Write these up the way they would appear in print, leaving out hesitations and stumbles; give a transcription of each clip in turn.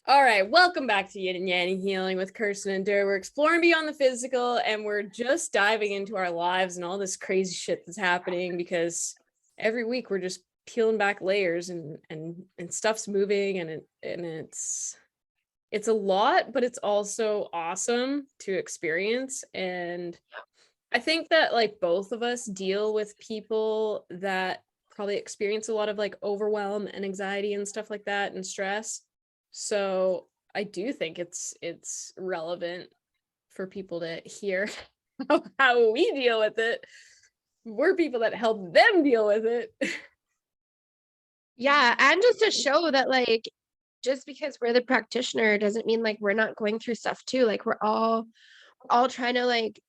All right, welcome back to Yin and Yang Healing with Kirstin and Dur. We're exploring beyond the physical and we're just diving into our lives and all this crazy shit that's happening because every week we're just peeling back layers and stuff's moving and it's a lot, but it's also awesome to experience. And I think that like both of us deal with people that probably experience a lot of like overwhelm and anxiety and stuff like that and stress. So I do think it's relevant for people to hear how we deal with it. We're people that help them deal with it. Yeah, and just to show that like just because we're the practitioner doesn't mean like we're not going through stuff too. Like we're all trying to like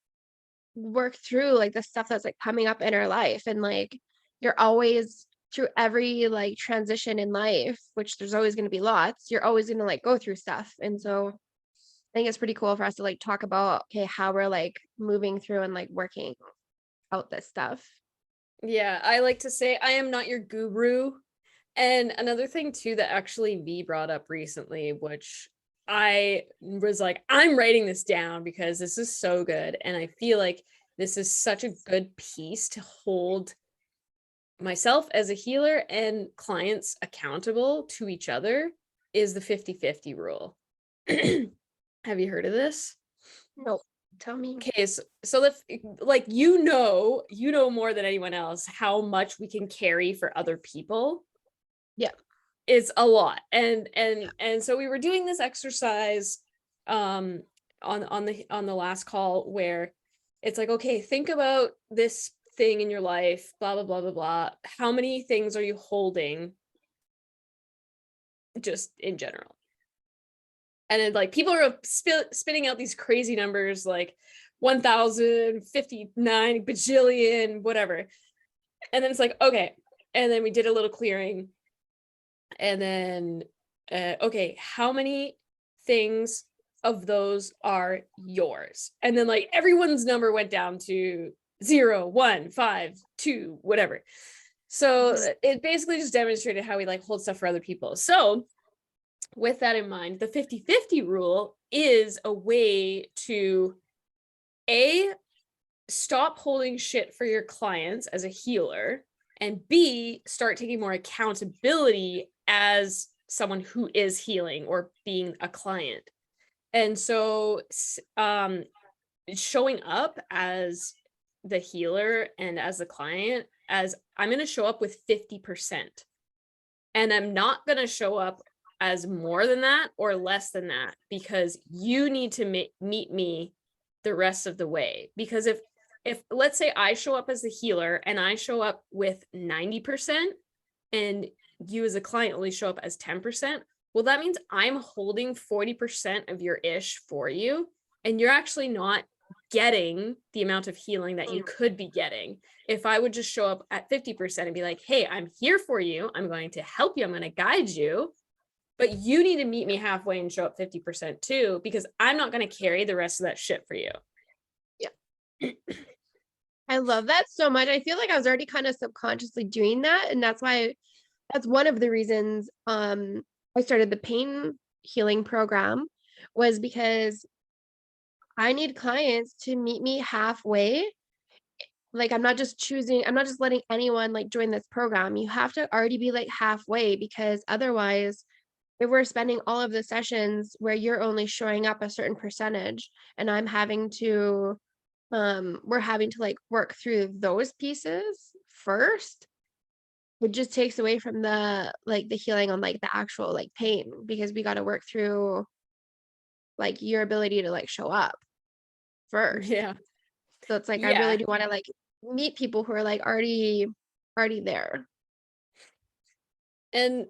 work through like the stuff that's like coming up in our life, and like you're always through every like transition in life, which there's always going to be lots. You're always going to like go through stuff. And so I think it's pretty cool for us to like talk about okay, how we're like moving through and like working out this stuff. Yeah, I like to say I am not your guru. And another thing too that actually V brought up recently, which I was like, I'm writing this down because this is so good. And I feel like this is such a good piece to hold myself as a healer and clients accountable to each other, is the 50-50 rule. Have you heard of this? No, tell me. Okay, so like you know more than anyone else how much we can carry for other people. Yeah. It's a lot. And so we were doing this exercise um on the last call where it's like, okay, think about this thing in your life, blah blah blah blah blah. How many things are you holding just in general? And then like people are spitting out these crazy numbers like 1059 bajillion whatever. And then it's like, okay, and then we did a little clearing. And then okay, how many things of those are yours? And then like everyone's number went down to 0, 1, 5, 2, whatever. So it basically just demonstrated how we like hold stuff for other people. So with that in mind, the 50-50 rule is a way to A, stop holding shit for your clients as a healer, and B, start taking more accountability as someone who is healing or being a client. And so showing up as the healer and as the client, as I'm going to show up with 50%, and I'm not going to show up as more than that or less than that, because you need to meet me the rest of the way. Because if let's say I show up as the healer and I show up with 90% and you as a client only show up as 10%, well, that means I'm holding 40% of your ish for you, and you're actually not getting the amount of healing that you could be getting if I would just show up at 50% and be like, hey, I'm here for you, I'm going to help you, I'm going to guide you, but you need to meet me halfway and show up 50% too, because I'm not going to carry the rest of that shit for you. Yeah. I love that so much. I feel like I was already kind of subconsciously doing that. And that's one of the reasons I started the pain healing program, was because I need clients to meet me halfway. Like I'm not just letting anyone like join this program. You have to already be like halfway, because otherwise if we're spending all of the sessions where you're only showing up a certain percentage and I'm having to we're having to like work through those pieces first, it just takes away from the healing on like the actual like pain, because we got to work through like your ability to like show up first. Yeah. So it's like I really Yeah. do want to like meet people who are like already there. And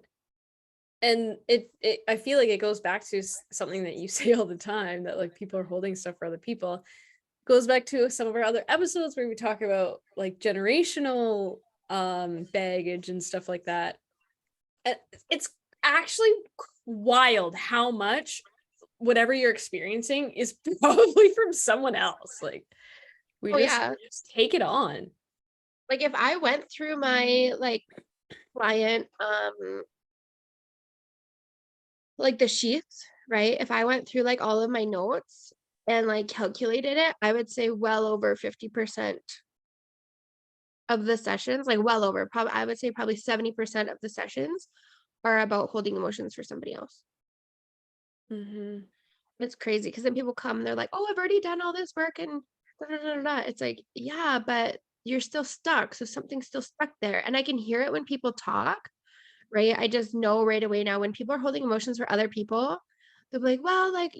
it I feel like it goes back to something that you say all the time, that like people are holding stuff for other people. Goes back to some of our other episodes where we talk about like generational baggage and stuff like that. And it's actually wild how much whatever you're experiencing is probably from someone else. Like we Oh yeah. we just take it on. Like if I went through my like client like the sheets, right? If I went through like all of my notes and like calculated it, I would say well over 50% of the sessions, like well over, probably I would say probably 70% of the sessions are about holding emotions for somebody else. Mm-hmm. It's crazy because then people come, they're like, "Oh, I've already done all this work and da, da, da, da, da." It's like, yeah, but you're still stuck. So something's still stuck there. And I can hear it when people talk, right? I just know right away now when people are holding emotions for other people, they'll be like, well, like,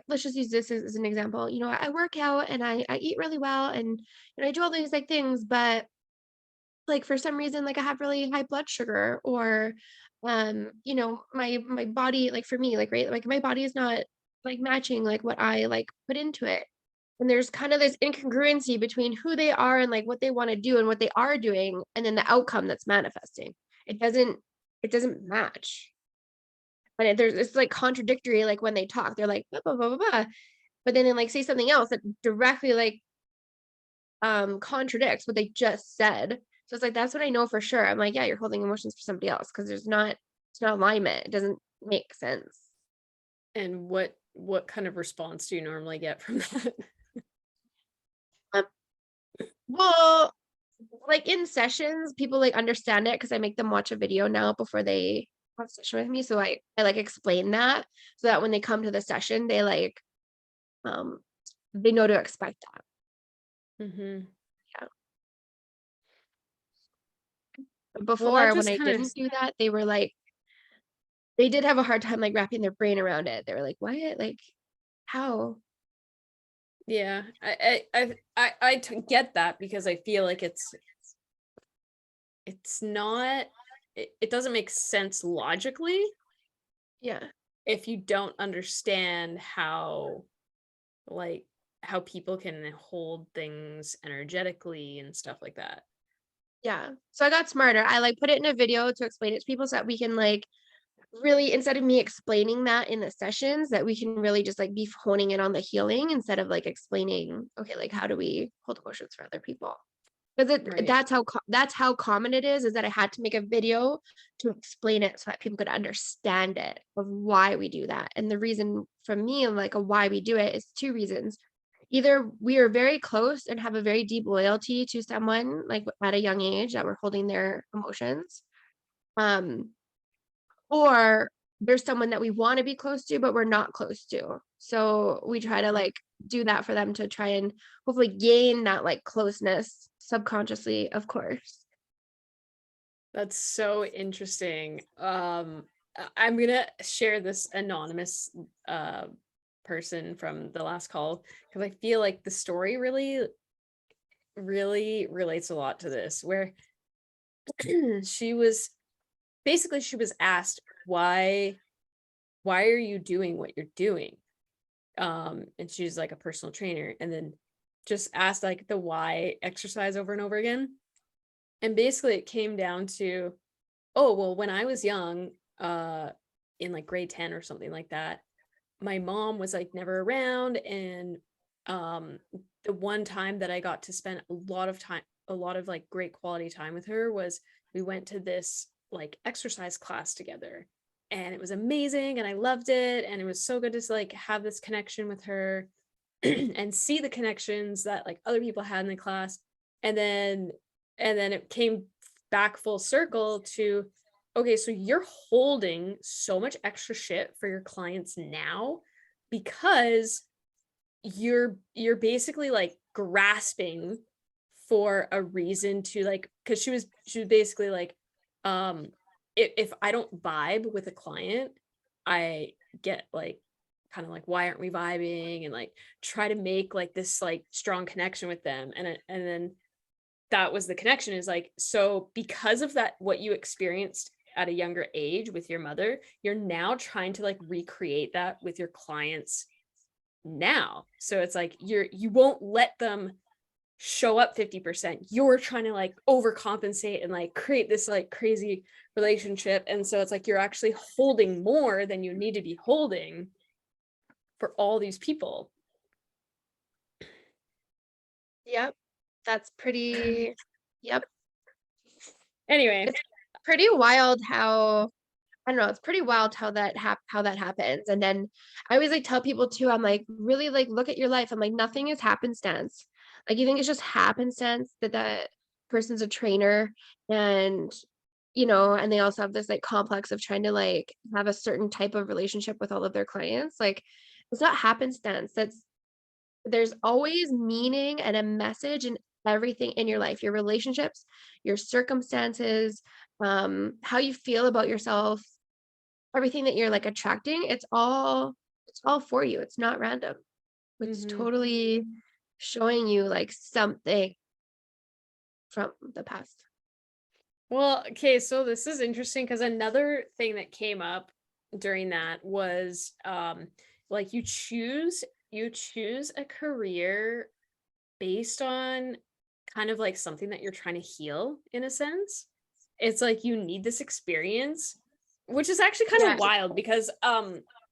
let's just use this as an example. I work out and I eat really well and I do all these like things, but like for some reason like I have really high blood sugar or my body like for me like right like my body is not like matching like what I like put into it. And there's kind of this incongruency between who they are and like what they want to do and what they are doing and then the outcome that's manifesting. It doesn't match. And it's like contradictory like when they talk they're like blah, blah, blah, blah, blah. But then they like say something else that directly like contradicts what they just said. So it's like that's what I know for sure. I'm like, yeah, you're holding emotions for somebody else because it's not alignment. It doesn't make sense. And what kind of response do you normally get from that? Um, well, like in sessions, people like understand it because I make them watch a video now before they have a session with me. So I like explain that so that when they come to the session, um they know to expect that. Mm-hmm. Yeah. Well, that Before when just I kind of, didn't do that, they were like they did have a hard time like wrapping their brain around it. They were like, what? Like how? yeah, get that because I feel like it's not, it doesn't make sense logically Yeah. if you don't understand like how people can hold things energetically and stuff like that. Yeah. So I got smarter. I like put it in a video to explain it to people so that we can like really instead of me explaining that in the sessions that we can really just like be honing in on the healing instead of like explaining okay like how do we hold emotions for other people because Right. that's how common it is that I had to make a video to explain it so that people could understand it of why we do that. And the reason for me like a why we do it is two reasons. Either we are very close and have a very deep loyalty to someone like at a young age that we're holding their emotions, um or there's someone that we want to be close to but we're not close to, so we try to like do that for them to try and hopefully gain that like closeness subconsciously, of course. That's so interesting. I'm gonna share this anonymous person from the last call because I feel like the story really relates a lot to this, where she was she was asked why are you doing what you're doing? And she's like a personal trainer, and then just asked like the why exercise over and over again. And basically it came down to, oh, well, when I was young, in like grade 10 or something like that, my mom was like never around. And um, the one time that I got to spend a lot of like great quality time with her was we went to this like exercise class together. And it was amazing and I loved it. And it was so good to like have this connection with her and see the connections that like other people had in the class. And then it came back full circle to, okay, so you're holding so much extra shit for your clients now because you're basically like grasping for a reason to like, because she was basically like, um if I don't vibe with a client, I get like kind of like, why aren't we vibing, and like try to make like this like strong connection with them. And then that was the connection, is like, so because of that, what you experienced at a younger age with your mother, you're now trying to like recreate that with your clients now. So it's like you won't let them show up 50%. You're trying to like overcompensate and like create this like crazy relationship. And so it's like you're actually holding more than you need to be holding for all these people. Yep, that's pretty. Yep. Anyway, It's pretty wild how I don't know, it's pretty wild how that happens. And then I always like tell people too, I'm like, really like look at your life. I'm like, nothing is happenstance. Like you think it's just happenstance that that person's a trainer and and they also have this like complex of trying to like have a certain type of relationship with all of their clients. Like it's not happenstance. There's always meaning and a message in everything in your life, your relationships, your circumstances, how you feel about yourself, everything that you're like attracting, it's all for you. It's not random. It's Hmm. totally showing you like something from the past. Well, okay, so this is interesting because another thing that came up during that was like you choose a career based on kind of like something that you're trying to heal in a sense. It's like you need this experience, which is actually kind of Yeah. wild because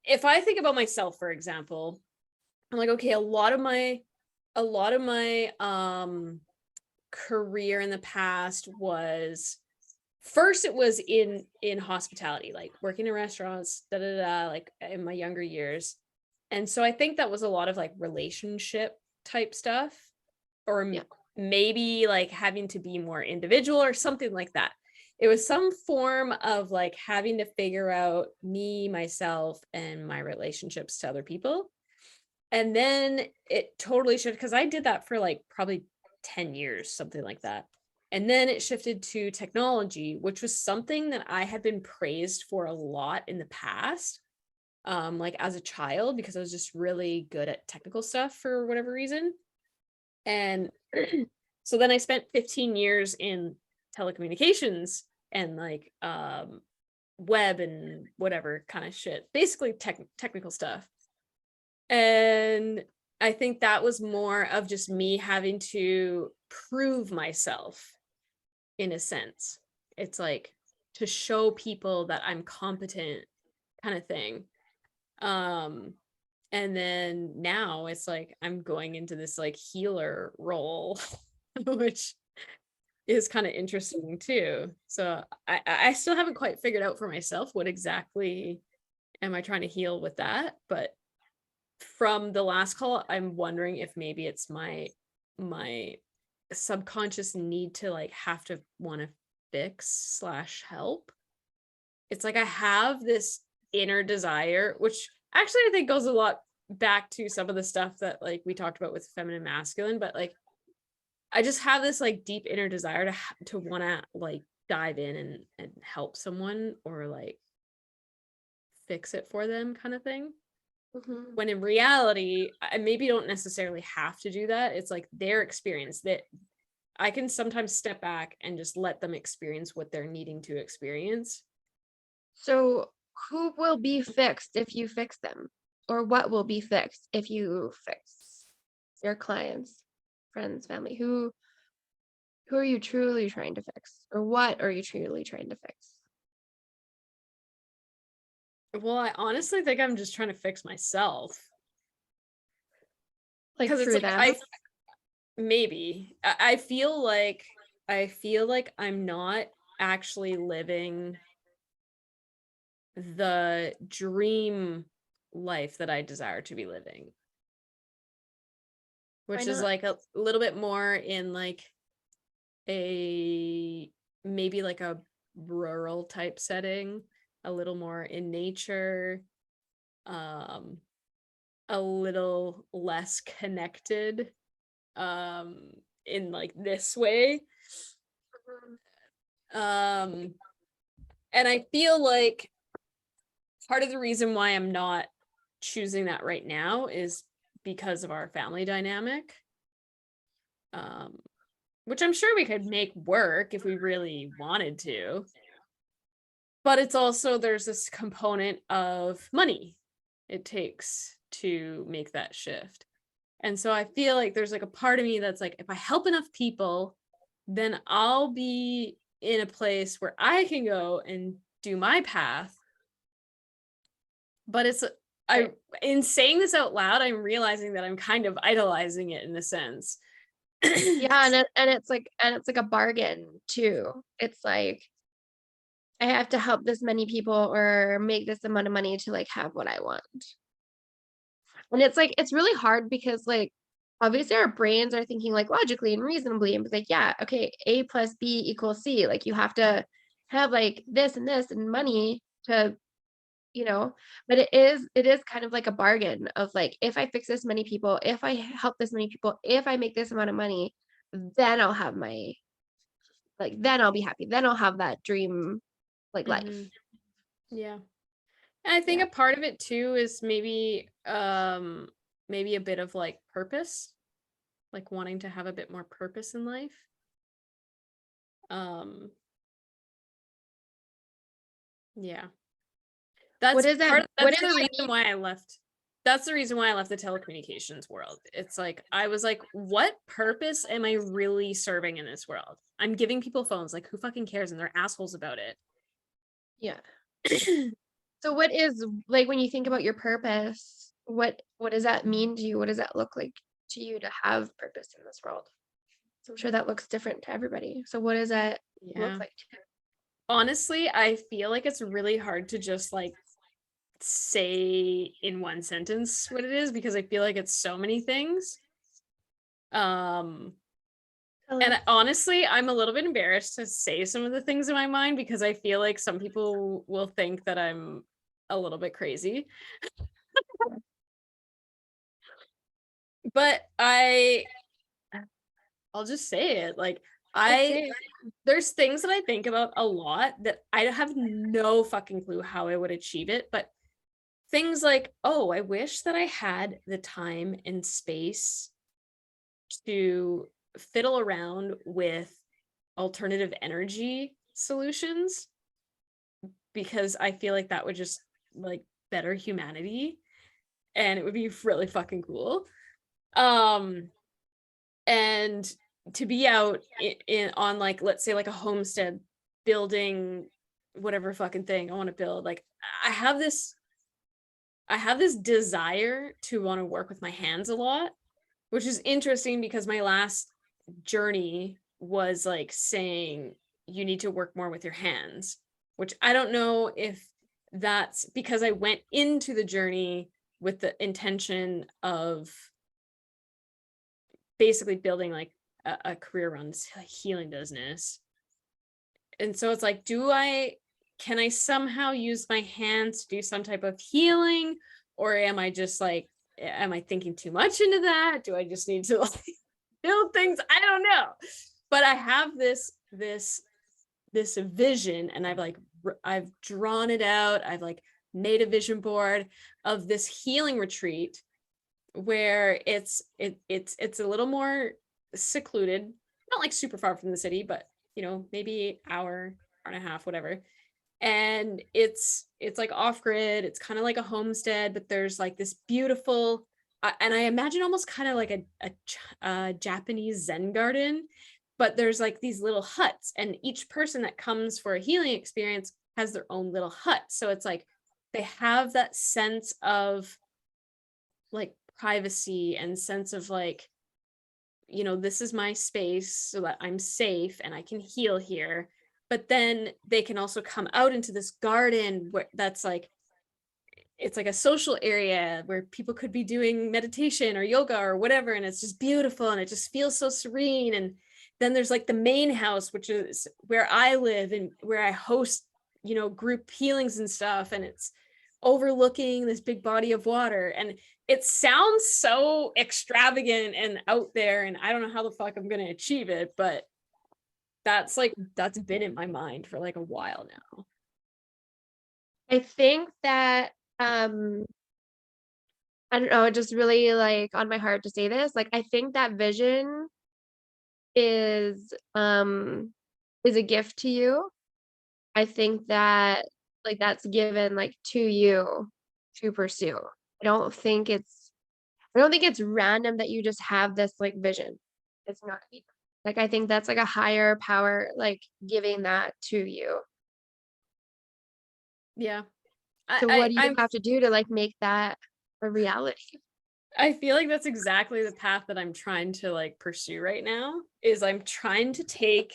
if I think about myself, for example, I'm like, okay, a lot of my career in the past was first it was in hospitality, like working in restaurants, like in my younger years. And so I think that was a lot of like relationship type stuff, or Yeah. maybe like having to be more individual or something like that. It was some form of like having to figure out me, myself, and my relationships to other people. And then it totally shifted because I did that for like probably 10 years, something like that. And then it shifted to technology, which was something that I had been praised for a lot in the past, like as a child, because I was just really good at technical stuff for whatever reason. And so then I spent 15 years in telecommunications and like web and whatever kind of shit, basically technical stuff. And I think that was more of just me having to prove myself in a sense. It's like to show people that I'm competent kind of thing. Um and then now it's like I'm going into this like healer role, which is kind of interesting too. So I still haven't quite figured out for myself what exactly am I trying to heal with that, but from the last call, I'm wondering if maybe it's my subconscious need to like have to want to fix slash help. It's like I have this inner desire, which actually I think goes a lot back to some of the stuff that like we talked about with feminine masculine, but like I just have this like deep inner desire to want to like dive in and help someone or like fix it for them kind of thing. Mhm. When in reality, I maybe don't necessarily have to do that. It's like their experience that I can sometimes step back and just let them experience what they're needing to experience. So who will be fixed if you fix them? Or what will be fixed if you fix your clients, friends, family? Who are you truly trying to fix? Or what are you truly trying to fix? Well, I honestly think I'm just trying to fix myself Like because it's through like them? I maybe I feel like I'm not actually living the dream life that I desire to be living, Why which is not? like a little bit more in like a maybe like a rural type setting, a little more in nature, um a little less connected in like this way. Mhm. um and I feel like part of the reason why I'm not choosing that right now is because of our family dynamic, um which I'm sure we could make work if we really wanted to. But it's also there's this component of money it takes to make that shift. And so I feel like there's like a part of me that's like, if I help enough people, then I'll be in a place where I can go and do my path. But I, Right. in saying this out loud, I'm realizing that I'm kind of idolizing it in a sense. Yeah, and it's like a bargain too. It's like I have to help this many people or make this amount of money to like have what I want. And it's like, it's really hard because like, obviously our brains are thinking like logically and reasonably and be like, yeah, okay, A plus B equals C. Like you have to have like this and money to, you know, but it is kind of like a bargain of like, if I fix this many people, if I help this many people, if I make this amount of money, then I'll have my, like, then I'll be happy. Then I'll have that dream like life. Mhm. Yeah. And I think Yeah. a part of it too is maybe a bit of like purpose, like wanting to have a bit more purpose in life. Um yeah. What That's is that? part of What that's does the that reason mean? why I left. That's the reason why I left the telecommunications world. It's like I was like, what purpose am I really serving in this world? I'm giving people phones, like who fucking cares? And they're assholes about Yeah. it. So what is like when you think about your purpose, what does that mean to you? What does that look like to you to have purpose in this world? So I'm sure that looks different to everybody. So what does that look Yeah. like to you? Honestly, I feel like it's really hard to just like say in one sentence what it is because I feel like it's so many things. Um Tell and us. honestly, I'm a little bit embarrassed to say some of the things in my mind because I feel like some people will think that I'm a little bit crazy. But I'll just say it. Like Let's I say there's things that I think about a lot that I have no fucking clue how I would achieve it, but things like, oh, I wish that I had the time and space to fiddle around with alternative energy solutions because I feel like that would just like better humanity and it would be really fucking cool. Um and to be out in on like let's say like a homestead building whatever fucking thing I want to build like I have this I have this desire to want to work with my hands a lot, which is interesting because my last journey was like saying you need to work more with your hands, which I don't know if that's because I went into the journey with the intention of basically building like a career around this healing business. And so it's like, can I somehow use my hands to do some type of healing? Or am I just like, am I thinking too much into that? Do I just need to like build things? I don't know. But I have this vision and I've drawn it out. I've like made a vision board of this healing retreat where it's a little more secluded, not like super far from the city, but maybe hour and a half, whatever. And it's like off grid. It's kind of like a homestead, but there's like this beautiful, and I imagine almost kind of like a Japanese Zen garden, but there's like these little huts, and each person that comes for a healing experience has their own little hut. So it's like they have that sense of like privacy and sense of like this is my space so that I'm safe and I can heal here, but then they can also come out into this garden where that's like it's like a social area where people could be doing meditation or yoga or whatever, and it's just beautiful and it just feels so serene. And then there's like the main house, which is where I live and where I host group healings and stuff, and it's overlooking this big body of water. And it sounds so extravagant and out there, and I don't know how the fuck I'm going to achieve it, but that's been in my mind for like a while now. I think that I don't know, just really like on my heart to say this. Like I think that vision is um is a gift to you. I think that like that's given like to you to pursue. I don't think it's I don't think it's random that you just have this like vision. It's not. Like I think that's like a higher power like giving that to you. Yeah. So what do you I'm have to do to like make that a reality? I feel like that's exactly the path that I'm trying to like pursue right now is I'm trying to take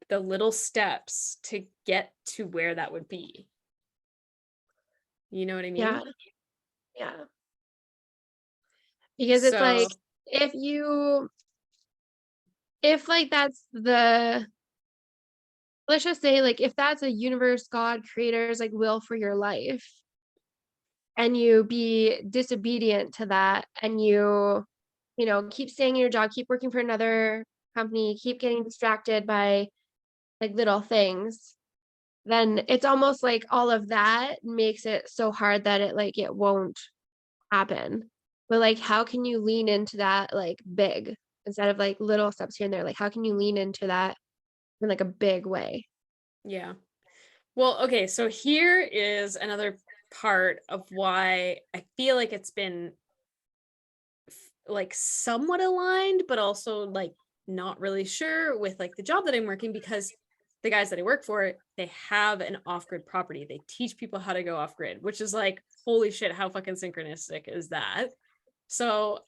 the little steps to get to where that would be. You know what I mean? Yeah. Yeah. Because it's So like, if like that's the, let's just say like if that's a universe, God, creator's like will for your life, and you be disobedient to that, and keep staying in your job, keep working for another company, keep getting distracted by like little things, then it's almost like all of that makes it so hard that it won't happen. But like, how can you lean into that like big instead of like little steps here and there? Like, how can you lean into that in like a big way? yeah. Well, okay, so here is another part of why I feel like it's been like somewhat aligned, but also like not really sure with like the job that I'm working, because the guys that I work for, they have an off-grid property. They teach people how to go off-grid, which is like, holy shit, how fucking synchronistic is that? So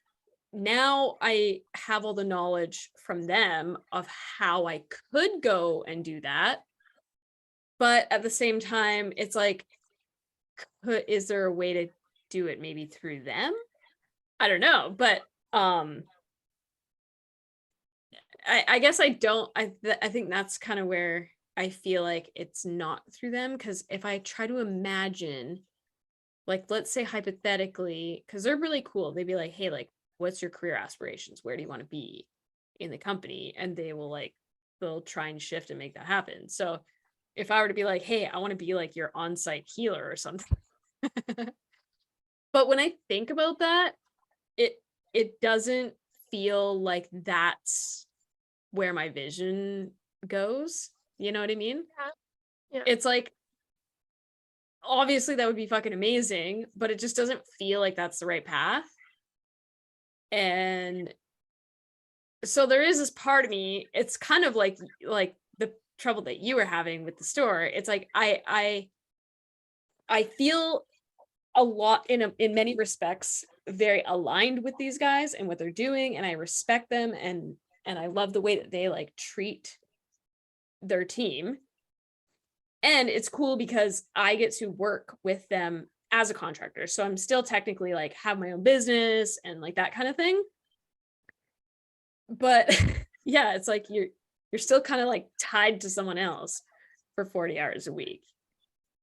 now I have all the knowledge from them of how I could go and do that. But at the same time, it's like, is there a way to do it maybe through them? I don't know, but I guess I don't. I think that's kind of where I feel like it's not through them, because if I try to imagine, like, let's say hypothetically, because they're really cool, they'd be like, hey, like, what's your career aspirations? Where do you want to be in the company? And they'll try and shift and make that happen. So if I were to be like, hey, I want to be like your on-site healer or something. But when I think about that, it it doesn't feel like that's where my vision goes. You know what I mean? Yeah. Yeah. It's like, obviously that would be fucking amazing, but it just doesn't feel like that's the right path. And so there is this part of me, it's kind of like the trouble that you were having with the store. It's like I feel a lot in many respects very aligned with these guys and what they're doing, and I respect them, and I love the way that they like treat their team. And it's cool because I get to work with them as a contractor. So I'm still technically like have my own business and like that kind of thing. But yeah, it's like you're still kind of like tied to someone else for 40 hours a week.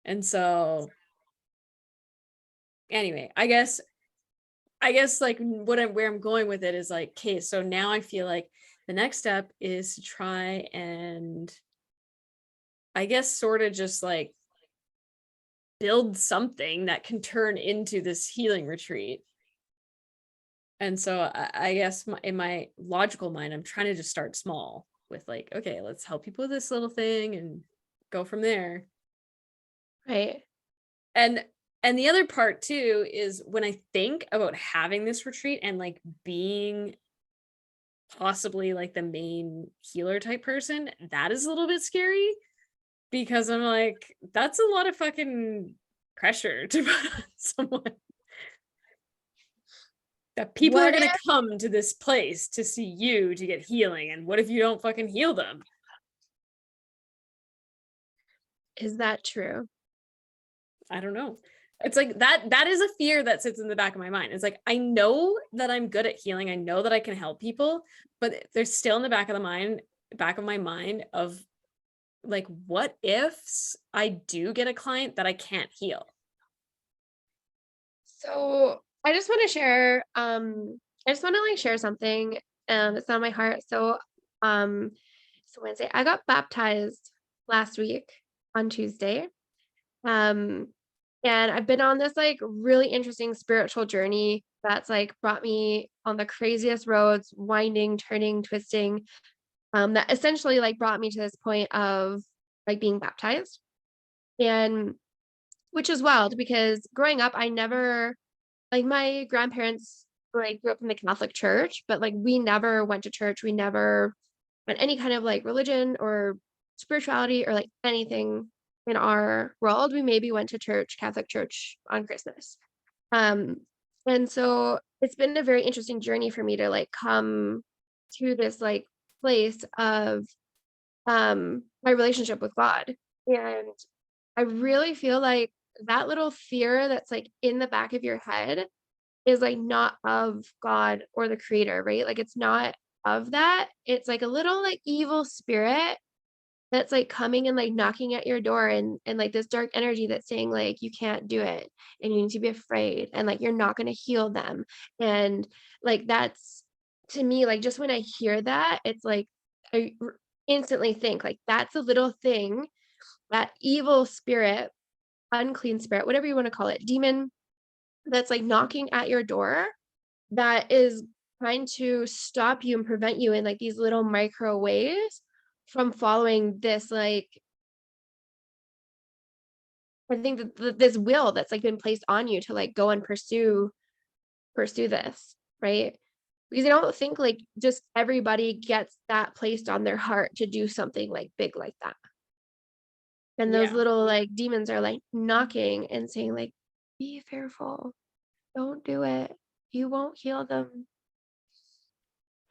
And so anyway, I guess like where I'm going with it is like, okay, so now I feel like the next step is to try and, I guess, sort of just like build something that can turn into this healing retreat. And so I guess in my logical mind, I'm trying to just start small with like, okay, let's help people with this little thing and go from there. Right. And the other part too is when I think about having this retreat and like being possibly like the main healer type person, that is a little bit scary, because I'm like, that's a lot of fucking pressure to put on someone. That people are What gonna if, come to this place to see you to get healing, and what if you don't fucking heal them? is that true? I don't know. It's like that is a fear that sits in the back of my mind. It's like, I know that I'm good at healing. I know that I can help people, but there's still in the back of my mind of like, what if I do get a client that I can't heal? So I just want to like share something that's on my heart. Um so Wednesday I got baptized last week on Tuesday. Um and I've been on this like really interesting spiritual journey that's like brought me on the craziest roads, winding, turning, twisting, that essentially like brought me to this point of like being baptized. And which is wild because growing up I never, like, my grandparents, like, grew up in the Catholic Church, but, like, we never went to church. We never went any kind of, like, religion or spirituality or, like, anything in our world. We maybe went to church, Catholic church on Christmas. Um, and so it's been a very interesting journey for me to, like, come to this, like, place of my relationship with God. And I really feel like that little fear that's like in the back of your head is like not of God or the creator, right? Like it's not of that. It's like a little like evil spirit that's like coming and like knocking at your door, and like this dark energy that's saying like you can't do it and you need to be afraid and like you're not going to heal them. And like that's, to me, like just when I hear that, it's like instantly think like that's a little thing, that evil spirit, unclean spirit, whatever you want to call it, demon, that's like knocking at your door, that is trying to stop you and prevent you in like these little micro ways from following this, like I think that this will that's like been placed on you to like go and pursue this, right? Because I don't think like just everybody gets that placed on their heart to do something like big like that. And those Yeah. little like demons are like knocking and saying like, be fearful, don't do it, you won't heal them.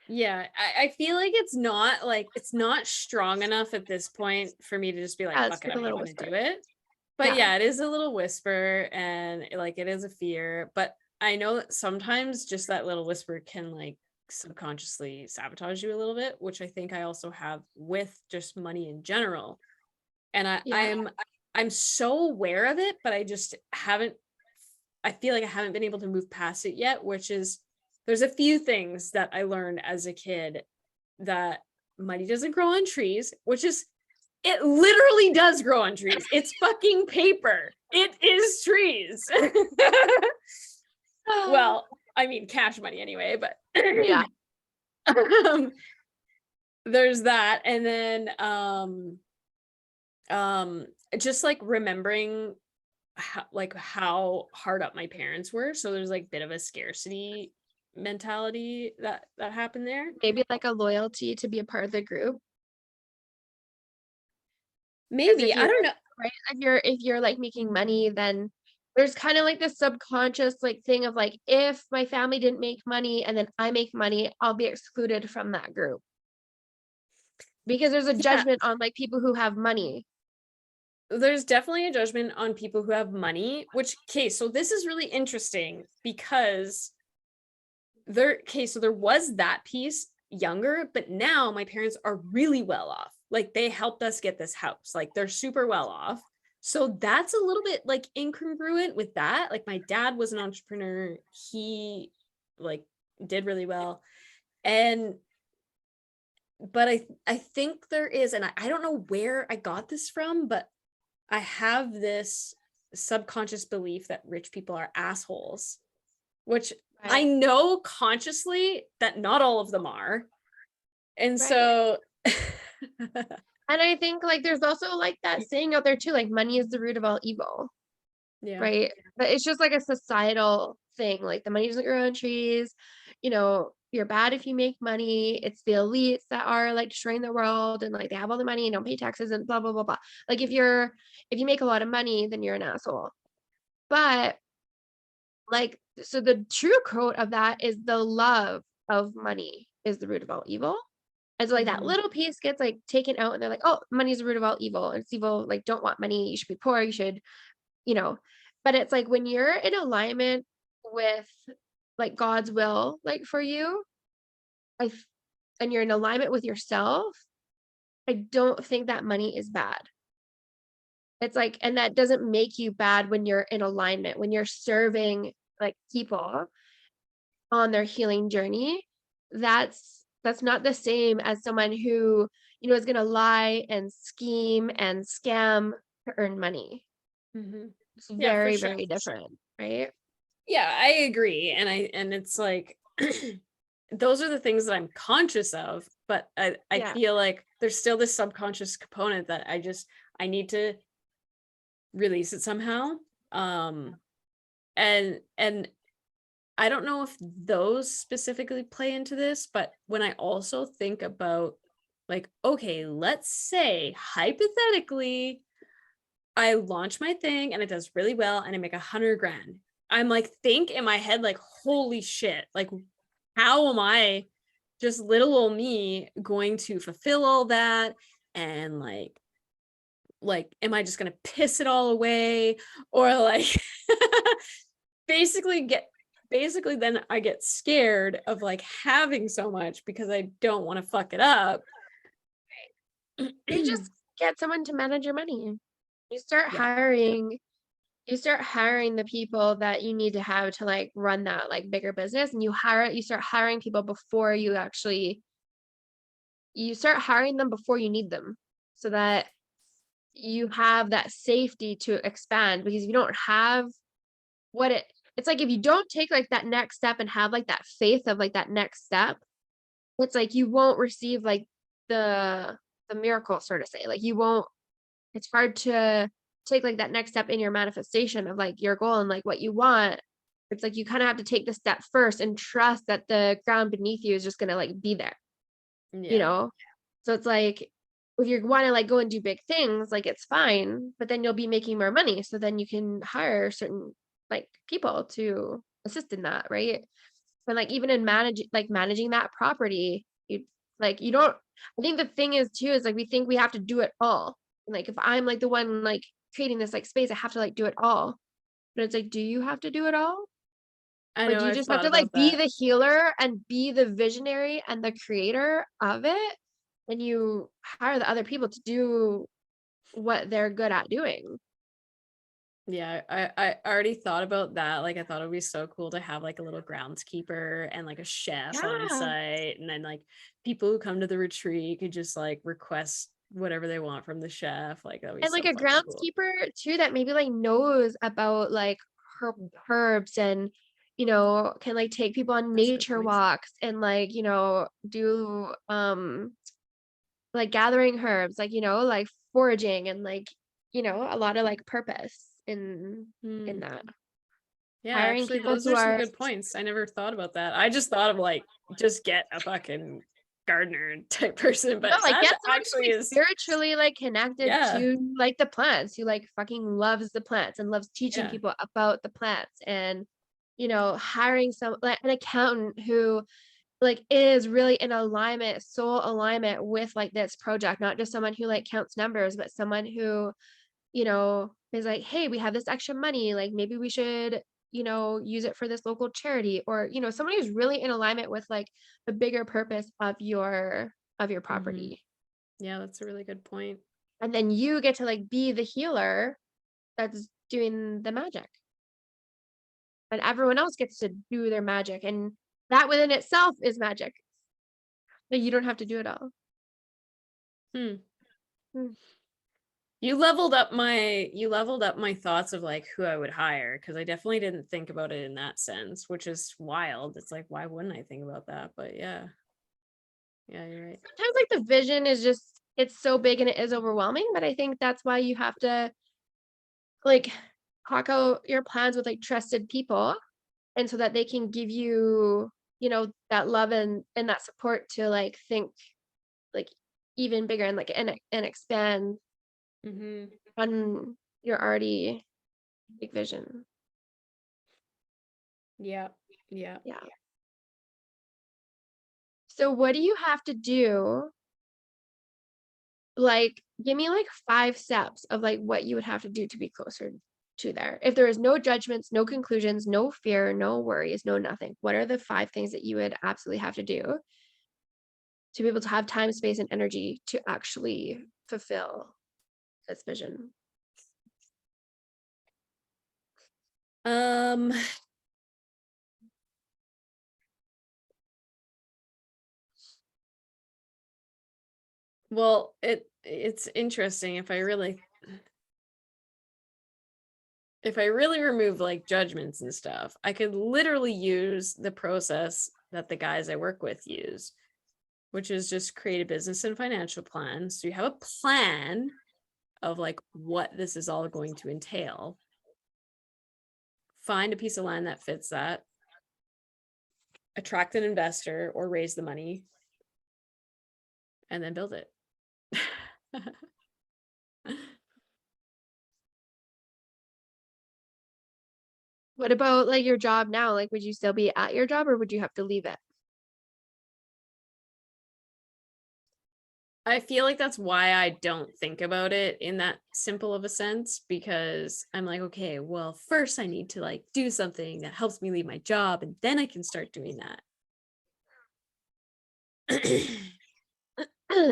Yeah, I feel like it's not strong enough at this point for me to just be like, Yeah, it's fuck it, like a I'm not little gonna whisper. do it. But Yeah. yeah, it is a little whisper, and like it is a fear. But I know that sometimes just that little whisper can like subconsciously sabotage you a little bit, which I think I also have with just money in general. And Yeah. I'm so aware of it, but I just haven't, I feel like I haven't been able to move past it yet, which is there's a few things that I learned as a kid, that money doesn't grow on trees, which is, it literally does grow on trees. It's fucking paper. It is trees. Well, I mean cash money anyway, but Yeah. um, there's that. And then just like remembering how hard up my parents were. So there's like a bit of a scarcity mentality that happened there. Maybe like a loyalty to be a part of the group. Because Maybe, if I you're don't know. right, if you're like making money, then there's kind of like this subconscious like thing of like, if my family didn't make money and then I make money, I'll be excluded from that group. Because there's a Yeah, judgment on like people who have money. there's definitely a judgment on people who have money, which, okay, so this is really interesting because so there was that piece younger, but now my parents are really well off. Like they helped us get this house. Like they're super well off. So that's a little bit like incongruent with that. Like my dad was an entrepreneur. He like did really well. And but I think there is, and I don't know where I got this from, but I have this subconscious belief that rich people are assholes, which I Right. know consciously that not all of them are. And Right. so And I think like there's also like that saying out there too, like money is the root of all evil. yeah. Right? But it's just like a societal thing. Like the money doesn't grow on trees. You're bad if you make money. It's the elites that are like destroying the world and like they have all the money and don't pay taxes and blah blah blah blah. Like if you make a lot of money, then you're an asshole. But like so the true quote of that is the love of money is the root of all evil. And so like that Mhm. little piece gets like taken out and they're like, oh, money's the root of all evil. And it's evil, like don't want money, you should be poor, you should you know but it's like when you're in alignment with like God's will like for you, I f- and you're in alignment with yourself, I don't think that money is bad. It's like, and that doesn't make you bad when you're in alignment, when you're serving like people on their healing journey. That's not the same as someone who is going to lie and scheme and scam to earn money. Mhm. It's Yeah, for very sure. very different, right? Yeah, I agree. And it's like those are the things that I'm conscious of, but I Yeah. feel like there's still this subconscious component that I need to release it somehow. Um and I don't know if those specifically play into this, but when I also think about like, okay, let's say hypothetically I launch my thing and it does really well and I make 100 grand. I'm like, think in my head, like, holy shit, like, how am I, just little old me, going to fulfill all that? and like am I just gonna piss it all away, or like basically then I get scared of like having so much because I don't want to fuck it up. You just get someone to manage your money. You start Yeah. hiring you start hiring the people that you need to have to like run that like bigger business, and you start hiring people before you start hiring them before you need them, so that you have that safety to expand. Because if you don't have it's like if you don't take like that next step and have like that faith of like that next step, it's like you won't receive like the miracle, sort of say. Like you won't it's hard to take like that next step in your manifestation of like your goal and like what you want. It's like you kind of have to take the step first and trust that the ground beneath you is just gonna like be there, you Yeah. know? So it's like if you want to like go and do big things, like it's fine, but then you'll be making more money. So then you can hire certain like people to assist in that, right? But like even in managing that property, you don't I think the thing is too is like we think we have to do it all. And like if I'm like the one like creating this like space, I have to like do it all. But it's like, do you have to do it all? I Or know, do you I've just have thought to like about be that. the healer and be the visionary and the creator of it? And you hire the other people to do what they're good at doing. Yeah, I already thought about that. Like I thought it would be so cool to have like a little groundskeeper and like a chef on Yeah. site, and then like people who come to the retreat could just like request whatever they want from the chef. Like that would be And like so a fucking cool. groundskeeper too that maybe like knows about like herbs and can like take people on That's good nature points. walks and like do like gathering herbs, like like foraging and like a lot of like purpose in Hmm. that. Yeah, Hiring actually, people those who are some are good points. I never thought about that. I just thought of like just get a fucking gardener type person, no, but like that get someone who's actually like is, spiritually like connected yeah, to like the plants, who like fucking loves the plants and loves teaching yeah. people about the plants, and hiring some like an accountant who like is really in alignment, soul alignment with like this project, not just someone who like counts numbers, but someone who is like, hey, we have this extra money, like maybe we should use it for this local charity, or someone who's really in alignment with like the bigger purpose of your Hmm. property. Yeah, that's a really good point. And then you get to like be the healer that's doing the magic, and everyone else gets to do their magic, and that within itself is magic, but you don't have to do it all. Hmm. Hmm. You leveled up my thoughts of like who I would hire, because I definitely didn't think about it in that sense, which is wild. It's like, why wouldn't I think about that? But yeah. Yeah, you're right. Sometimes like the vision is just it's so big and it is overwhelming, but I think that's why you have to like talk out your plans with like trusted people, and so that they can give you that love and that support to like think like even bigger and like and expand Mm-hmm. on your already big vision. Yeah. Yeah. Yeah. So what do you have to do? Like, give me like 5 steps of like what you would have to do to be closer to there. If there is no judgments, no conclusions, no fear, no worries, no nothing, what are the 5 things that you would absolutely have to do to be able to have time, space, and energy to actually fulfill this vision? Um, well, it's interesting if I really remove like judgments and stuff, I could literally use the process that the guys I work with use, which is just create a business and financial plan. So you have a plan of like what this is all going to entail. Find a piece of land that fits that, attract an investor or raise the money, and then build it. What about like your job now? Like, would you still be at your job or would you have to leave it? I feel like that's why I don't think about it in that simple of a sense, because I'm like, okay, well, first I need to like do something that helps me leave my job, and then I can start doing that.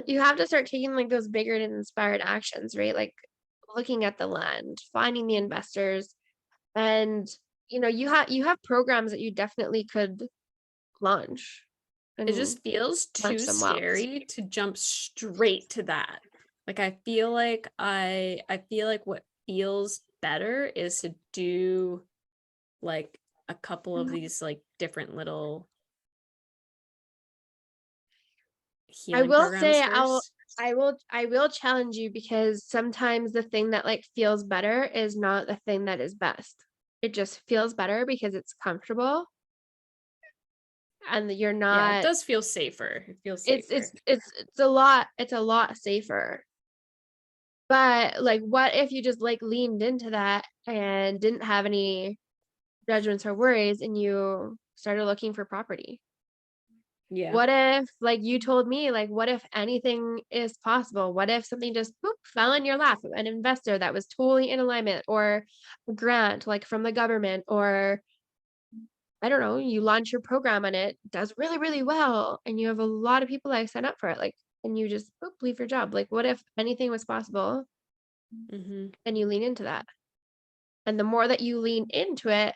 You have to start taking like those bigger and inspired actions, right? Like looking at the land, finding the investors, and you have programs that you definitely could launch It and just feels launch too some well. scary to jump straight to that. Like I feel like what feels better is to do like a couple of these like different little I healing will programs say first. I will challenge you because sometimes the thing that like feels better is not the thing that is best. It just feels better because it's comfortable and you're Yeah, it not does feel safer. It feels it's safer. it's it's a lot safer. But like what if you just like leaned into that and didn't have any judgments or worries and you started looking for property? Yeah. What if, like you told me, like, what if anything is possible? What if something just boop, fell in your lap, an investor that was totally in alignment, or a grant like from the government, or I don't know, you launch your program and it does really, really well, and you have a lot of people that sign up for it, like, and you just boop, leave your job. Like, what if anything was possible Mm-hmm. and you lean into that? And the more that you lean into it,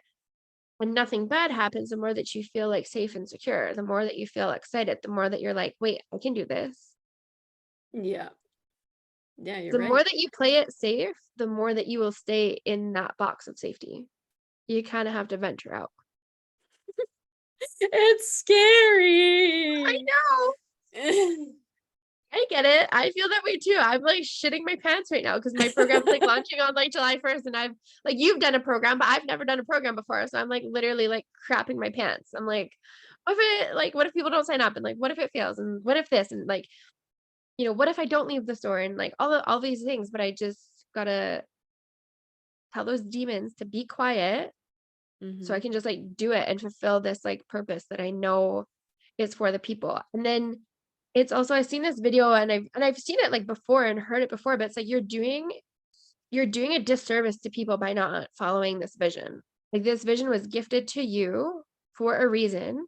when nothing bad happens, the more that you feel like safe and secure, the more that you feel excited, the more that you're like, wait, I can do this. Yeah. Yeah, you're The more right. that you play it safe, the more that you will stay in that box of safety. You kind of have to venture out. It's I scary. know. I get it. I feel that way too. I'm like shitting my pants right now because my program's like launching on like July 1st. And I've like, you've done a program, but I've never done a program before. So I'm like literally like crapping my pants. I'm like, what if people don't sign up? And like, what if it fails? And what if this? And like, what if I don't leave the store? And like all these things, but I just gotta tell those demons to be quiet so I Mm-hmm. can just like do it and fulfill this like purpose that I know is for the people. And then it's also I've seen this video and I've seen it like before and heard it before, but it's like you're doing a disservice to people by not following this vision. Like this vision was gifted to you for a reason,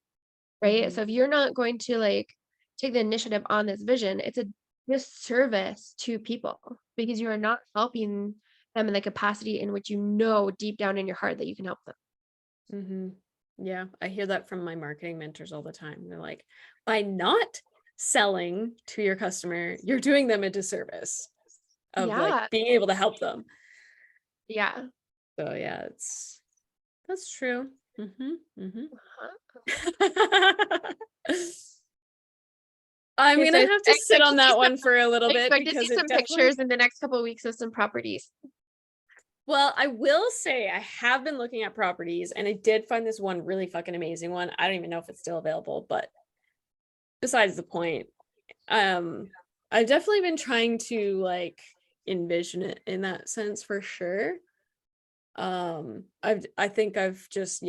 right? Mm-hmm. So if you're not going to like take the initiative on this vision, it's a disservice to people because you are not helping them in the capacity in which you know deep down in your heart that you can help them. Mm-hmm. Yeah, I hear that from my marketing mentors all the time. They're like, by not selling to your customer, you're doing them a disservice of like Yeah. being able to help them. Yeah. So yeah, that's true. Mm-hmm. Uh-huh. Mm-hmm. I'm Okay, so gonna I have to sit expect to on see that some one for a little I bit expect to see because it some definitely. pictures in the next couple of weeks of some properties. Well, I will say I have been looking at properties and I did find this one really fucking amazing one. I don't even know if it's still available, but besides the point. Um, I've definitely been trying to like envision it in that sense for sure. I think I've just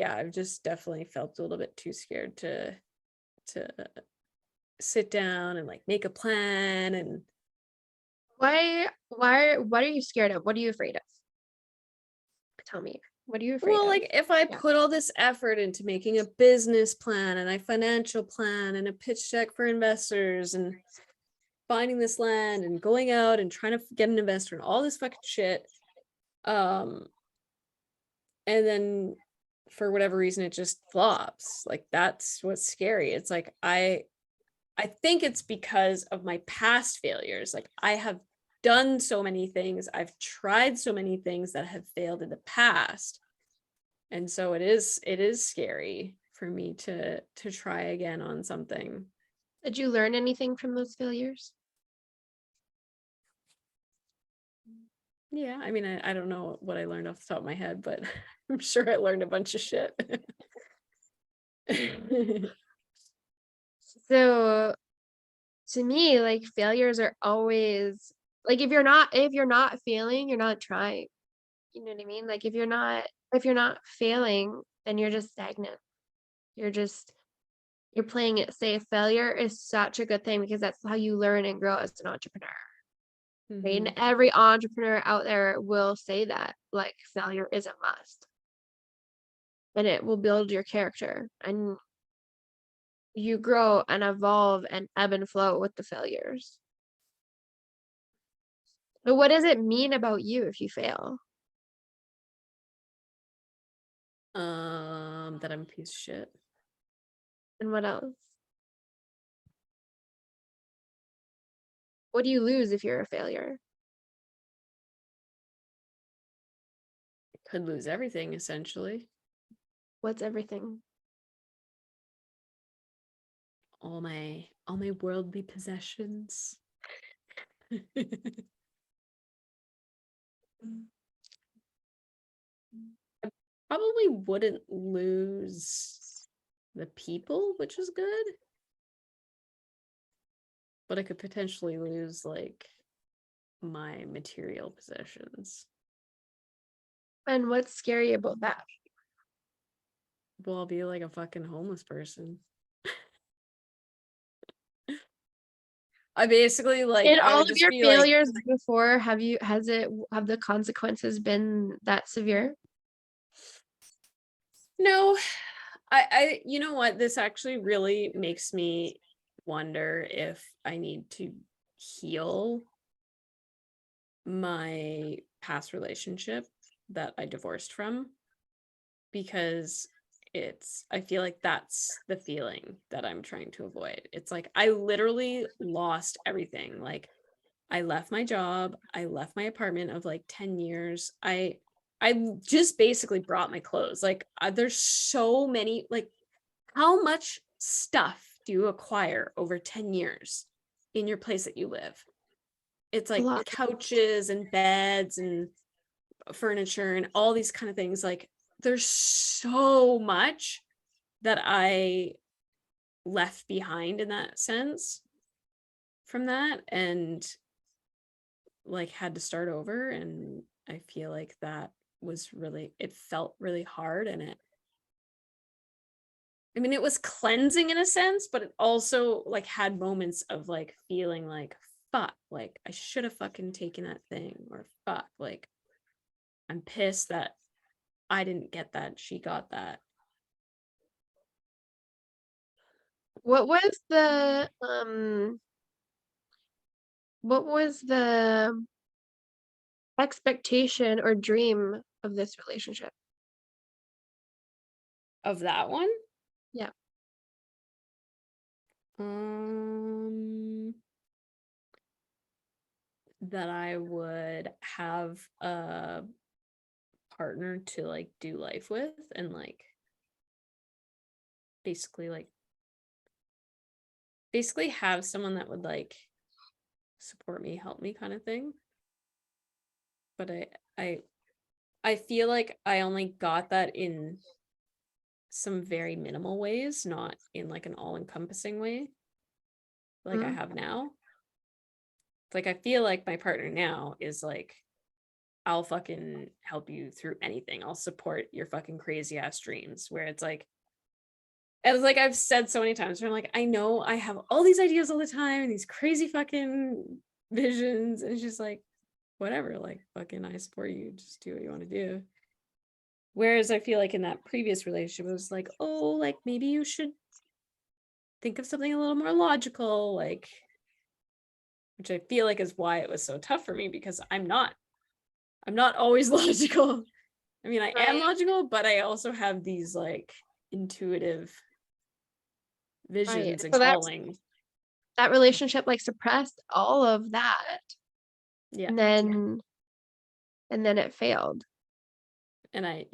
definitely felt a little bit too scared to sit down and like make a plan and What are you scared of? What are you afraid of? Tell me. What are you afraid well, of? like if I Yeah. put all this effort into making a business plan and a financial plan and a pitch deck for investors and finding this land and going out and trying to get an investor and all this fucking shit, um and then for whatever reason it just flops, like that's what's scary. It's like I think it's because of my past failures. Like I have done so many things, I've tried so many things that have failed in the past, and so it is scary for me to try again on something. Did you learn anything from those failures? Yeah, I mean, I don't know what I learned off the top of my head, but I'm sure I learned a bunch of shit. So to me, like failures are always like if you're not failing, you're not trying. You know what I mean? Like if you're not failing, then you're just stagnant. You're just you're playing it safe. Failure is such a good thing because that's how you learn and grow as an entrepreneur. Right? And every entrepreneur out there will say that, like, failure is a must. And it will build your character, and you grow and evolve and ebb and flow with the failures. But what does it mean about you if you fail? That I'm a piece of shit. And what else? What do you lose if you're a failure? Could lose everything essentially. What's everything? All my worldly possessions. I probably wouldn't lose the people, which is good. But I could potentially lose like my material possessions. And what's scary about that? Well, I'll be like a fucking homeless person. I basically like In I all would of just your be like, failures before, have the consequences been that severe? no, I you know what? This actually really makes me wonder if I need to heal my past relationship that I divorced from, because I feel like that's the feeling that I'm trying to avoid. It's like I literally lost everything. Like I left my job, I left my apartment of like 10 years. I just basically brought my clothes. Like there's so many, like how much stuff do you acquire over 10 years in your place that you live? It's A like lot. couches and beds and furniture and all these kind of things. Like there's so much that I left behind in that sense from that, and like had to start over. And I feel like that was really, it felt really hard. And it was cleansing in a sense, but it also like had moments of like feeling like fuck, like I should have fucking taken that thing, or fuck, like I'm pissed that I didn't get that, she got that. What was the expectation or dream of this relationship? Of that one, Yeah. that I would have a partner to like do life with, and like basically have someone that would like support me, help me kind of thing. But I feel like I only got that in some very minimal ways, not in like an all-encompassing way like I have now. It's like I feel like my partner now is like, I'll fucking help you through anything. I'll support your fucking crazy ass dreams. Where it's like, as like I've said so many times, where I'm like, I know I have all these ideas all the time and these crazy fucking visions. And it's just like, whatever, like fucking I support you. Just do what you want to do. Whereas I feel like in that previous relationship, it was like, oh, like maybe you should think of something a little more logical, like, which I feel like is why it was so tough for me, because I'm not always logical. I mean, I am logical, but I also have these like intuitive visions and So calling. that relationship like suppressed all of that. Yeah. And then it failed. And I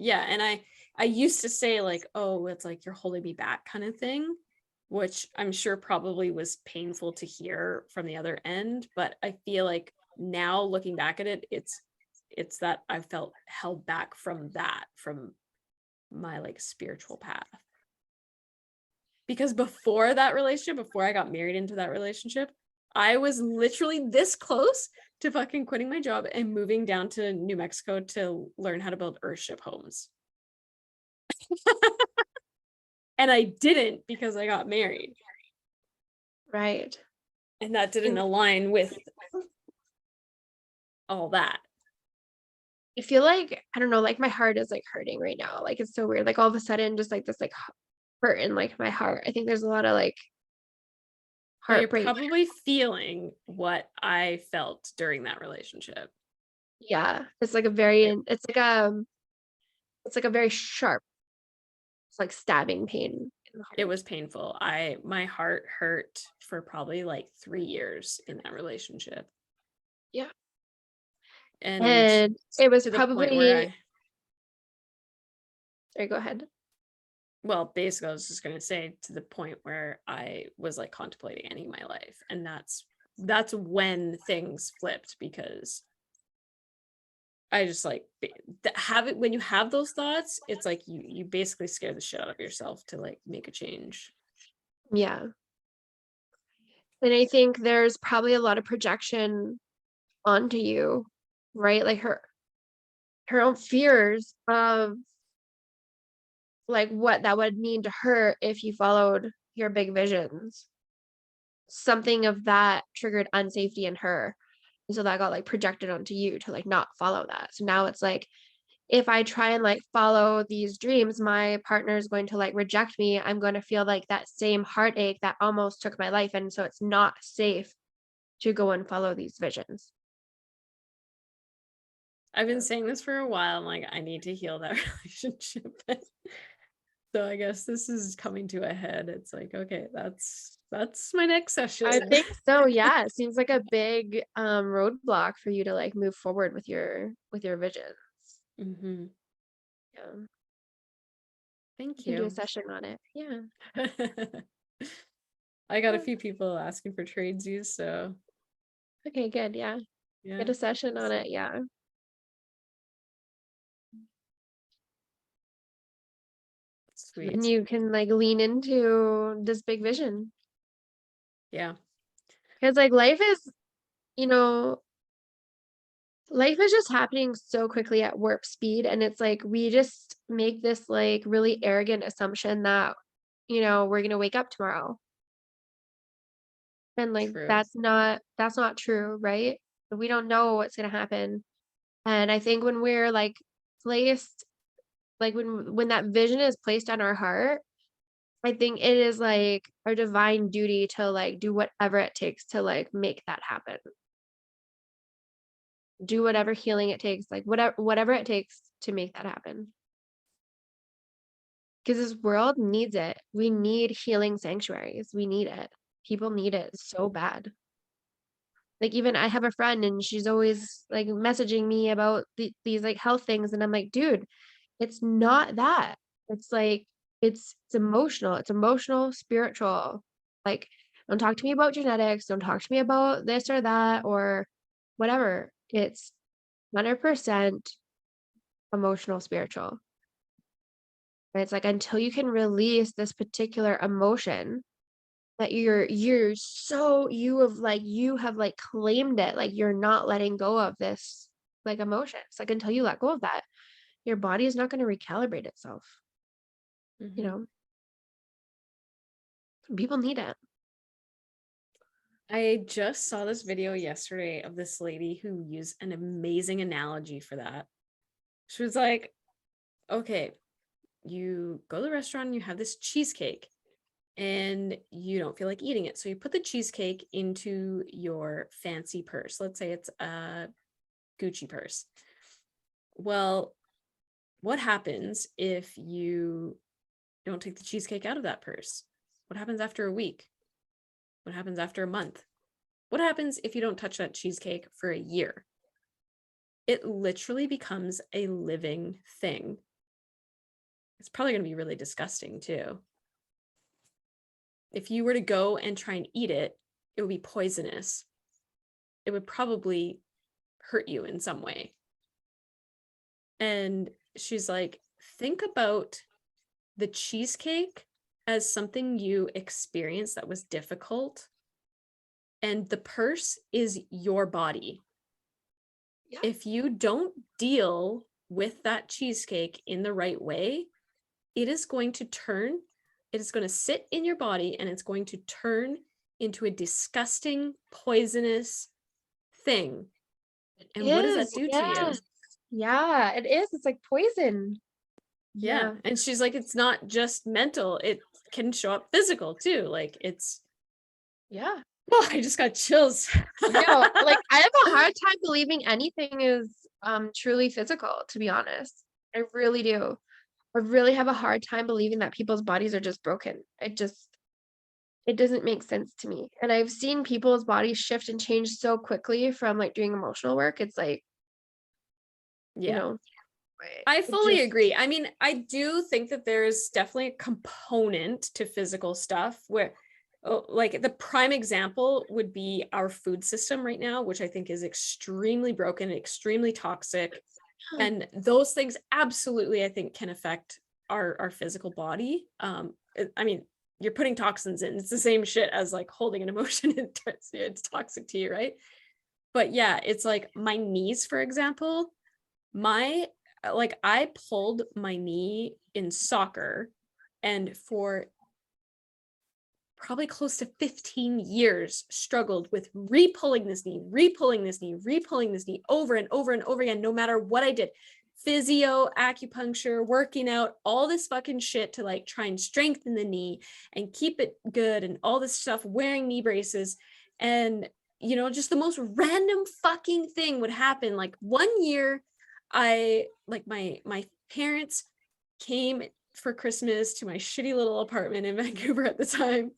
used to say like, oh, it's like you're holding me back kind of thing, which I'm sure probably was painful to hear from the other end. But I feel like now looking back at it, it's that I felt held back from my like spiritual path. Because before that relationship, before I got married into that relationship, I was literally this close to fucking quitting my job and moving down to New Mexico to learn how to build earthship homes. And I didn't because I got married. Right. And that didn't align with all that. I feel like, I don't know, like my heart is like hurting right now. Like it's so weird. Like all of a sudden, just like this like hurt in like my heart. I think there's a lot of like Now you're heartbreak. probably feeling what I felt during that relationship. Yeah. It's like a very, It, it's like a very sharp, it's like stabbing pain in the it heart. was painful. My heart hurt for probably like 3 years in that relationship. Yeah. And And it was to the point where probably, sorry, go ahead. well, basically I was just going to say to the point where I was like contemplating ending my life. And that's when things flipped, because I just like have it when you have those thoughts, it's like you basically scare the shit out of yourself to like make a change. Yeah. And I think there's probably a lot of projection onto you, right? Like her own fears of like what that would mean to her if you followed your big visions. Something of that triggered unsafety in her. And so that got like projected onto you to like not follow that. So now it's like if I try and like follow these dreams, my partner is going to like reject me. I'm going to feel like that same heartache that almost took my life. And so it's not safe to go and follow these visions. I've been saying this for a while. I'm like, I need to heal that relationship. So I guess this is coming to a head. It's like, okay, that's my next session. I think so. Yeah. It seems like a big roadblock for you to like move forward with your visions. Mm-hmm. Yeah. Thank You can do a you. session on it. Yeah. I got a few people asking for tradesies, so Okay, good. Yeah. yeah. Get a session on it. Yeah. And Sweet. you can like lean into this big vision. Yeah. Because like life is, you know, life is just happening so quickly at warp speed. And it's like we just make this like really arrogant assumption that, we're gonna wake up tomorrow. And like True. that's not true, right? We don't know what's gonna happen. And I think when we're like placed, like when that vision is placed on our heart, I think it is like our divine duty to like do whatever it takes to like make that happen. Do whatever healing it takes, like whatever it takes to make that happen. Because this world needs it. We need healing sanctuaries. We need it. People need it so bad. Like even I have a friend and she's always like messaging me about these like health things and I'm like, dude, it's not that. It's like it's emotional. It's emotional, spiritual. Like don't talk to me about genetics, don't talk to me about this or that or whatever. It's 100% emotional, spiritual. Right? It's like until you can release this particular emotion that you have like claimed it, like you're not letting go of this like emotion. It's like until you let go of that, your body is not going to recalibrate itself. You Mm-hmm. know, people need it. I just saw this video yesterday of this lady who used an amazing analogy for that. She was like, okay, you go to the restaurant and you have this cheesecake and you don't feel like eating it. So you put the cheesecake into your fancy purse. Let's say it's a Gucci purse. Well, what happens if you don't take the cheesecake out of that purse? What happens after a week? What happens after a month? What happens if you don't touch that cheesecake for a year? It literally becomes a living thing. It's probably going to be really disgusting too. If you were to go and try and eat it, it would be poisonous. It would probably hurt you in some way. And she's like, think about the cheesecake as something you experienced that was difficult. And the purse is your body. Yeah. If you don't deal with that cheesecake in the right way, it is going to turn it is going to sit in your body and it's going to turn into a disgusting, poisonous thing. And what does that do to you? Yeah, it is. It's like poison. Yeah. And she's like, it's not just mental, it can show up physical too. Like it's, Yeah. oh, I just got chills. No, like I have a hard time believing anything is truly physical, to be honest. I really do. I really have a hard time believing that people's bodies are just broken. It doesn't make sense to me. And I've seen people's bodies shift and change so quickly from like doing emotional work. It's like, you Yeah. know, I it fully just, agree. I mean, I do think that there's definitely a component to physical stuff where, oh, like the prime example would be our food system right now, which I think is extremely broken, extremely toxic. And those things absolutely, I think, can affect our physical body. I mean, you're putting toxins in. It's the same shit as like holding an emotion. It's toxic to you, right? But yeah, it's like my knees, for example, my like I pulled my knee in soccer, and for probably close to 15 years struggled with re-pulling this knee, re-pulling this knee, re-pulling this knee over and over and over again, no matter what I did. Physio, acupuncture, working out, all this fucking shit to like try and strengthen the knee and keep it good and all this stuff, wearing knee braces. And, you know, just the most random fucking thing would happen. Like one year, I like my parents came for Christmas to my shitty little apartment in Vancouver at the time.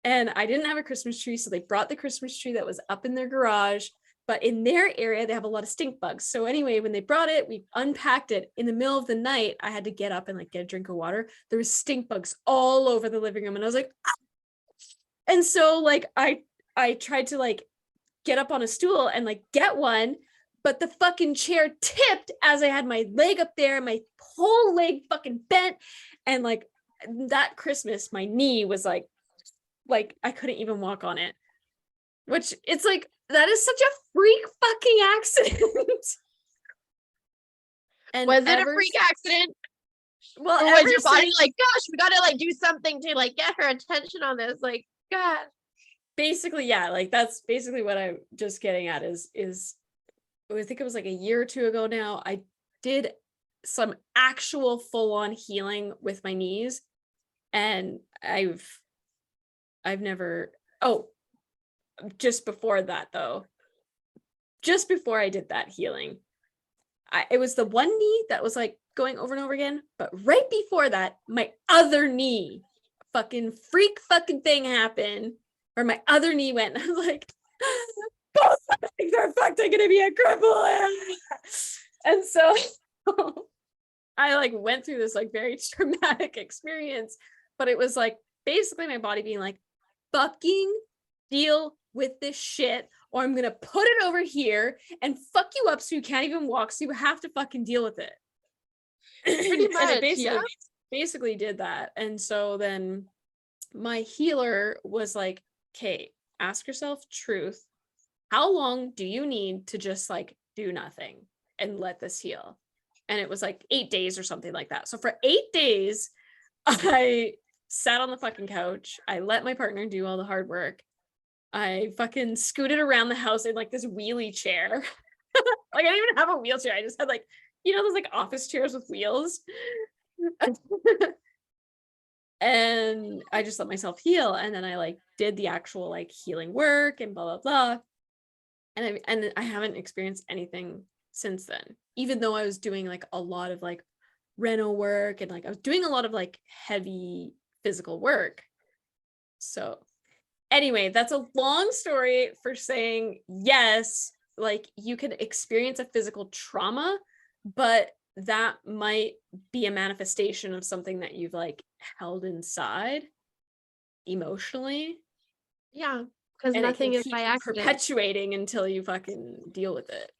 And I didn't have a Christmas tree, so they brought the Christmas tree that was up in their garage. But in their area, they have a lot of stink bugs. So anyway, when they brought it, we unpacked it. In the middle of the night, I had to get up and like get a drink of water. There was stink bugs all over the living room, and I was like, ah. And so like I tried to like get up on a stool and like get one, but the fucking chair tipped as I had my leg up there, my whole leg fucking bent, and like that Christmas, my knee was like I couldn't even walk on it, which it's like, that is such a freak fucking accident. And was it a freak accident? Well, or was your body like, gosh, we gotta like do something to like get her attention on this? Like, God. Basically, yeah, like that's basically what I'm just getting at is I think it was like a year or two ago now, I did some actual full-on healing with my knees. And I've never, oh, just before that though, just before I did that healing, it was the one knee that was like going over and over again, but right before that, my other knee, fucking freak fucking thing happened, where my other knee went, and I was like, both things are fucked, I'm gonna be a cripple. And so I like went through this like very traumatic experience, but it was like basically my body being like, fucking deal with this shit, or I'm gonna put it over here and fuck you up so you can't even walk, so you have to fucking deal with it. Pretty much, And it yeah. basically did that. And so then my healer was like, okay, ask yourself truth. How long do you need to just like do nothing and let this heal? And it was like 8 days or something like that. So for 8 days, I sat on the fucking couch. I let my partner do all the hard work. I fucking scooted around the house in like this wheelie chair. Like I didn't even have a wheelchair. I just had like, you know, those like office chairs with wheels. And I just let myself heal. And then I like did the actual like healing work and blah, blah, blah. And I haven't experienced anything since then, even though I was doing like a lot of like reno work and like I was doing a lot of like heavy physical work. So anyway, that's a long story for saying, yes, like you can experience a physical trauma, but that might be a manifestation of something that you've like held inside emotionally. Yeah, because And it can nothing is keep by accident. perpetuating until you fucking deal with it.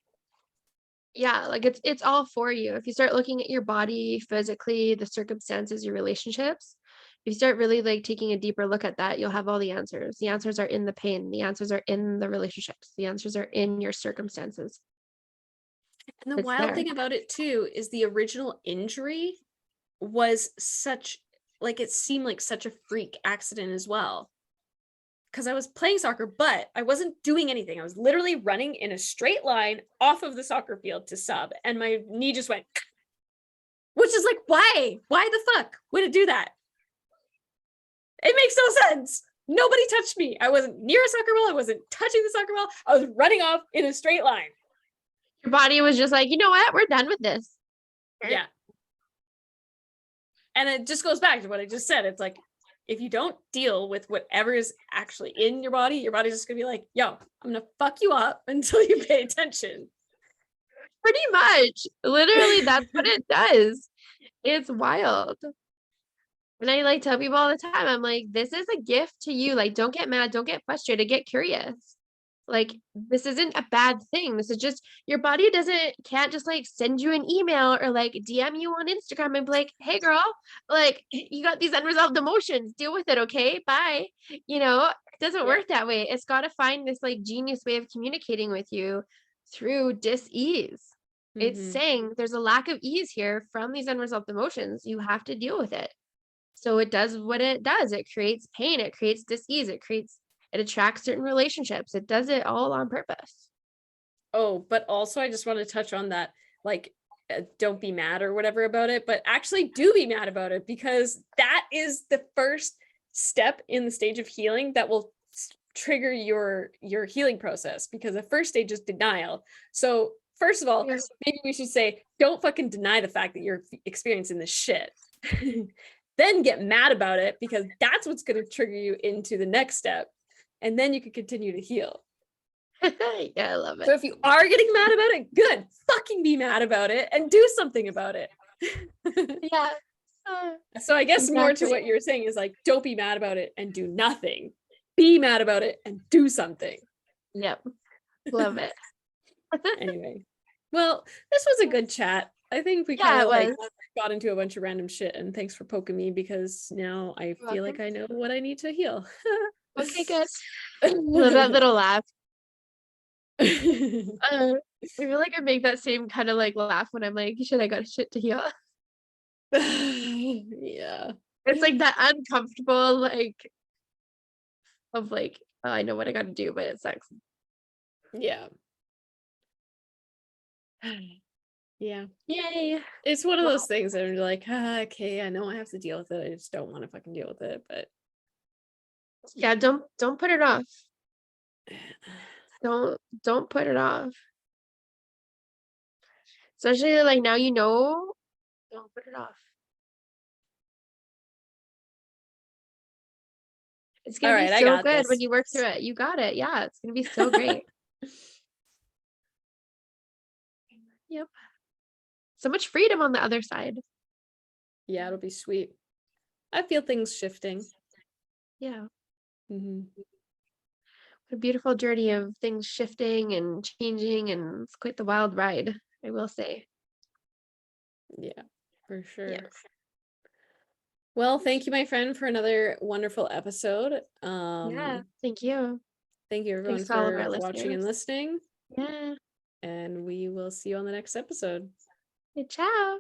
Yeah, like it's all for you. If you start looking at your body physically, the circumstances, your relationships, if you start really like taking a deeper look at that, you'll have all the answers. The answers are in the pain, the answers are in the relationships, the answers are in your circumstances. And the It's wild there. thing about it too is the original injury was such like it seemed like such a freak accident as well. Because I was playing soccer, but I wasn't doing anything. I was literally running in a straight line off of the soccer field to sub, and my knee just went, which is like, why? Why the fuck would it do that? It makes no sense. Nobody touched me. I wasn't near a soccer ball. I wasn't touching the soccer ball. I was running off in a straight line. Your body was just like, you know what? We're done with this. Yeah. And it just goes back to what I just said. It's like, if you don't deal with whatever is actually in your body's just gonna be like, yo, I'm gonna fuck you up until you pay attention. Pretty much. Literally, that's what it does. It's wild. And I like tell people all the time, I'm like, this is a gift to you. Like, don't get mad, don't get frustrated, get curious. Like, this isn't a bad thing. This is just your body can't just like send you an email or like DM you on Instagram and be like, hey girl, like you got these unresolved emotions, deal with it, okay? Bye. You know, it doesn't work that way. It's got to find this like genius way of communicating with you through dis-ease. It's saying there's a lack of ease here from these unresolved emotions. You have to deal with it. So it does what it does. It creates pain. It creates dis-ease. It attracts certain relationships. It does it all on purpose. Oh, but also I just want to touch on that, like, don't be mad or whatever about it, but actually do be mad about it, because that is the first step in the stage of healing that will trigger your healing process, because the first stage is denial. So first of all, maybe we should say, don't fucking deny the fact that you're experiencing this shit. Then get mad about it, because that's what's going to trigger you into the next step. And then you can continue to heal. Yeah, I love it. So if you are getting mad about it, good. Fucking be mad about it and do something about it. Yeah. So I guess more to what you're saying is like, don't be mad about it and do nothing. Be mad about it and do something. Yep. Love it. Anyway, well, this was a good chat. I think we kind of like got into a bunch of random shit, and thanks for poking me, because now I feel like I know what I need to heal. Okay, good. Love that little laugh. I feel like I make that same kind of like laugh when I'm like, shit, I got shit to heal. Yeah. It's like that uncomfortable, like, of like, oh, I know what I got to do, but it sucks. Yeah. Yeah. Yay. It's one of those things that are like, okay, I know I have to deal with it. I just don't want to fucking deal with it. But yeah, don't put it off. Don't put it off. Especially like now, you know, don't put it off. It's gonna be so good when you work through it. You got it. Yeah, it's gonna be so great. Yep. So much freedom on the other side. Yeah, it'll be sweet. I feel things shifting. Yeah. Mm-hmm. A beautiful journey of things shifting and changing, and it's quite the wild ride, I will say. Yeah, for sure. Yeah. Well, thank you, my friend, for another wonderful episode. Yeah, thank you. Thank you, everyone, for watching and listening. Yeah. And we will see you on the next episode. Hey, ciao.